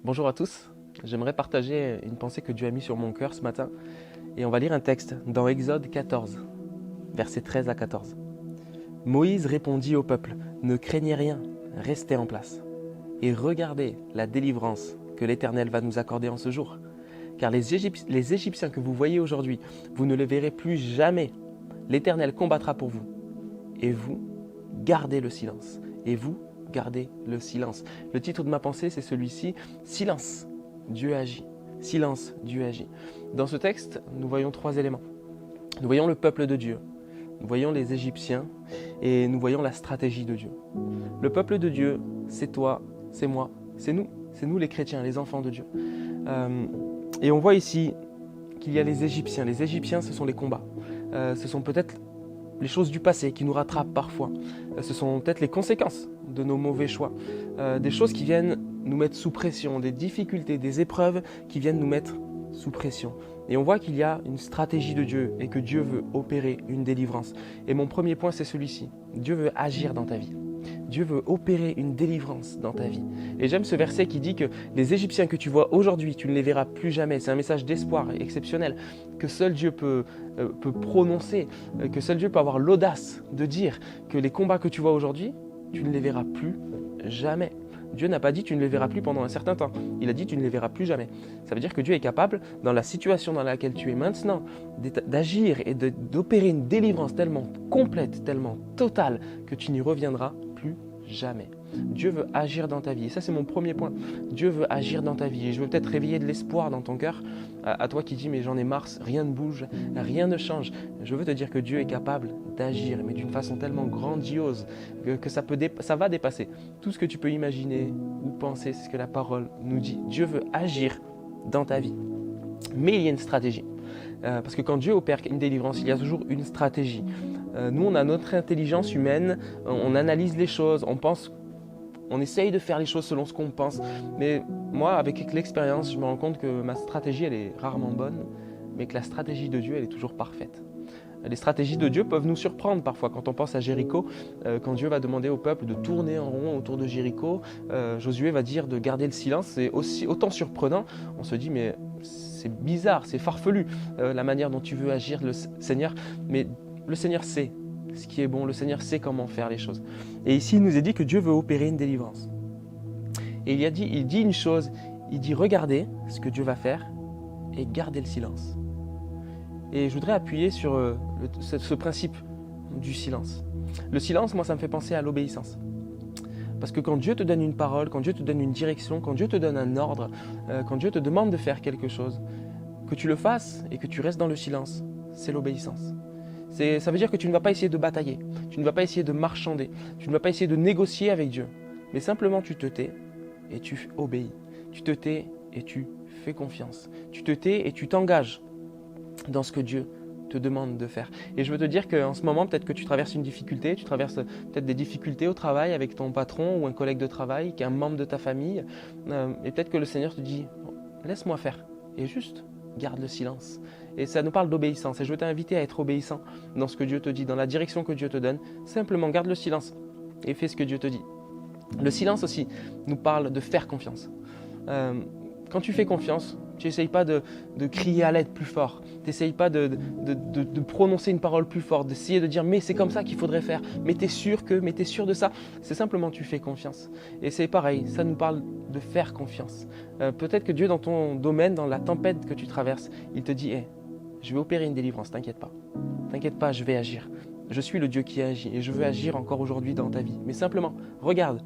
Bonjour à tous, j'aimerais partager une pensée que Dieu a mise sur mon cœur ce matin et on va lire un texte dans Exode 14, versets 13 à 14. Moïse répondit au peuple, ne craignez rien, restez en place et regardez la délivrance que l'Éternel va nous accorder en ce jour. Car les Égyptiens que vous voyez aujourd'hui, vous ne les verrez plus jamais. L'Éternel combattra pour vous et vous gardez le silence. Et vous gardez le silence. Le titre de ma pensée, c'est celui-ci, Silence, Dieu agit. Silence, Dieu agit. Dans ce texte, nous voyons trois éléments. Nous voyons le peuple de Dieu, nous voyons les Égyptiens et nous voyons la stratégie de Dieu. Le peuple de Dieu, c'est toi, c'est moi, c'est nous les chrétiens, les enfants de Dieu. Et on voit ici qu'il y a les Égyptiens. Les Égyptiens, ce sont les combats. Ce sont peut-être les choses du passé qui nous rattrapent parfois. Ce sont peut-être les conséquences de nos mauvais choix. Des choses qui viennent nous mettre sous pression, des difficultés, des épreuves qui viennent nous mettre sous pression. Et on voit qu'il y a une stratégie de Dieu et que Dieu veut opérer une délivrance. Et mon premier point, c'est celui-ci. Dieu veut agir dans ta vie. Dieu veut opérer une délivrance dans ta vie. Et j'aime ce verset qui dit que les Égyptiens que tu vois aujourd'hui, tu ne les verras plus jamais. C'est un message d'espoir exceptionnel que seul Dieu peut prononcer, que seul Dieu peut avoir l'audace de dire que les combats que tu vois aujourd'hui, tu ne les verras plus jamais. Dieu n'a pas dit tu ne les verras plus pendant un certain temps. Il a dit tu ne les verras plus jamais. Ça veut dire que Dieu est capable, dans la situation dans laquelle tu es maintenant, d'agir et d'opérer une délivrance tellement complète, tellement totale, que tu n'y reviendras plus jamais. Dieu veut agir dans ta vie. Et ça, c'est mon premier point. Dieu veut agir dans ta vie. Et je veux peut-être réveiller de l'espoir dans ton cœur, à toi qui dis, mais j'en ai marre, rien ne bouge, rien ne change. Je veux te dire que Dieu est capable d'agir, mais d'une façon tellement grandiose que ça va dépasser tout ce que tu peux imaginer ou penser. C'est ce que la parole nous dit. Dieu veut agir dans ta vie. Mais il y a une stratégie. Parce que quand Dieu opère une délivrance, il y a toujours une stratégie. Nous, on a notre intelligence humaine, on analyse les choses, on essaye de faire les choses selon ce qu'on pense. Mais moi, avec l'expérience, je me rends compte que ma stratégie, elle est rarement bonne, mais que la stratégie de Dieu, elle est toujours parfaite. Les stratégies de Dieu peuvent nous surprendre parfois. Quand on pense à Jéricho, quand Dieu va demander au peuple de tourner en rond autour de Jéricho, Josué va dire de garder le silence. C'est autant surprenant. On se dit, mais c'est bizarre, c'est farfelu la manière dont tu veux agir, le Seigneur. Mais le Seigneur sait ce qui est bon, le Seigneur sait comment faire les choses. Et ici, il nous est dit que Dieu veut opérer une délivrance. Et il dit une chose, il dit regardez ce que Dieu va faire et gardez le silence. Et je voudrais appuyer sur ce principe du silence. Le silence, moi, ça me fait penser à l'obéissance. Parce que quand Dieu te donne une parole, quand Dieu te donne une direction, quand Dieu te donne un ordre, quand Dieu te demande de faire quelque chose, que tu le fasses et que tu restes dans le silence, c'est l'obéissance. Ça veut dire que tu ne vas pas essayer de batailler, tu ne vas pas essayer de marchander, tu ne vas pas essayer de négocier avec Dieu, mais simplement tu te tais et tu obéis. Tu te tais et tu fais confiance. Tu te tais et tu t'engages dans ce que Dieu te demande de faire. Et je veux te dire qu'en ce moment, peut-être que tu traverses une difficulté, tu traverses peut-être des difficultés au travail avec ton patron ou un collègue de travail qui est un membre de ta famille, et peut-être que le Seigneur te dit « laisse-moi faire » et juste garde le silence. Et ça nous parle d'obéissance. Et je veux t'inviter à être obéissant dans ce que Dieu te dit, dans la direction que Dieu te donne. Simplement garde le silence et fais ce que Dieu te dit. Le silence aussi nous parle de faire confiance. Quand tu fais confiance, tu n'essayes pas de crier à l'aide plus fort. Tu n'essayes pas de prononcer une parole plus forte, d'essayer de dire mais c'est comme ça qu'il faudrait faire, mais tu es sûr de ça. C'est simplement tu fais confiance. Et c'est pareil, ça nous parle de faire confiance. Peut-être que Dieu dans ton domaine, dans la tempête que tu traverses, il te dit je vais opérer une délivrance, t'inquiète pas. T'inquiète pas, je vais agir. Je suis le Dieu qui agit et je veux agir encore aujourd'hui dans ta vie. Mais simplement, regarde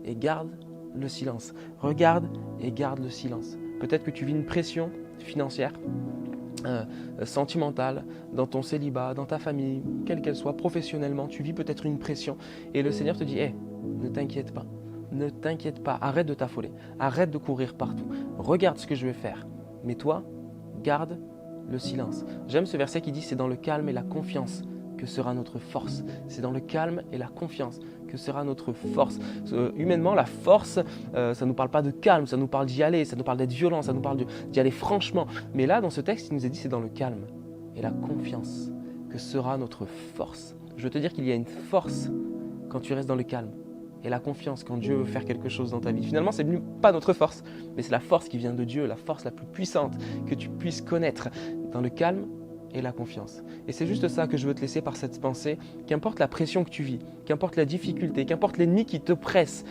et garde le silence. Regarde et garde le silence. Peut-être que tu vis une pression financière, sentimentale, dans ton célibat, dans ta famille, quelle qu'elle soit, professionnellement, tu vis peut-être une pression. Et le Seigneur te dit, ne t'inquiète pas, ne t'inquiète pas, arrête de t'affoler, arrête de courir partout, regarde ce que je vais faire. Mais toi, garde le silence. J'aime ce verset qui dit, c'est dans le calme et la confiance que sera notre force. C'est dans le calme et la confiance que sera notre force. Humainement, la force, ça ne nous parle pas de calme, ça nous parle d'y aller, ça nous parle d'être violent, ça nous parle d'y aller franchement. Mais là, dans ce texte, il nous est dit c'est dans le calme et la confiance que sera notre force. Je veux te dire qu'il y a une force quand tu restes dans le calme et la confiance quand Dieu veut faire quelque chose dans ta vie. Finalement, ce n'est pas notre force, mais c'est la force qui vient de Dieu, la force la plus puissante que tu puisses connaître dans le calme et la confiance. Et c'est juste ça que je veux te laisser par cette pensée. Qu'importe la pression que tu vis, qu'importe la difficulté, qu'importe l'ennemi qui t'oppresse.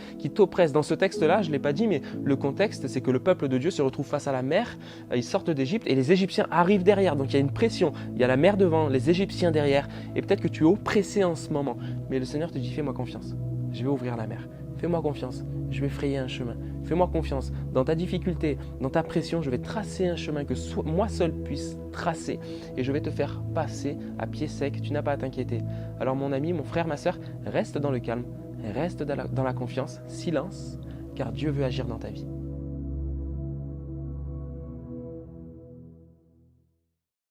Dans ce texte-là, je ne l'ai pas dit, mais le contexte, c'est que le peuple de Dieu se retrouve face à la mer, ils sortent d'Égypte et les Égyptiens arrivent derrière. Donc il y a une pression, il y a la mer devant, les Égyptiens derrière. Et peut-être que tu es oppressé en ce moment, mais le Seigneur te dit, fais-moi confiance, je vais ouvrir la mer. Fais-moi confiance, je vais frayer un chemin. Fais-moi confiance. Dans ta difficulté, dans ta pression, je vais tracer un chemin que moi seul puisse tracer. Et je vais te faire passer à pied sec. Tu n'as pas à t'inquiéter. Alors mon ami, mon frère, ma sœur, reste dans le calme. Reste dans la confiance. Silence, car Dieu veut agir dans ta vie.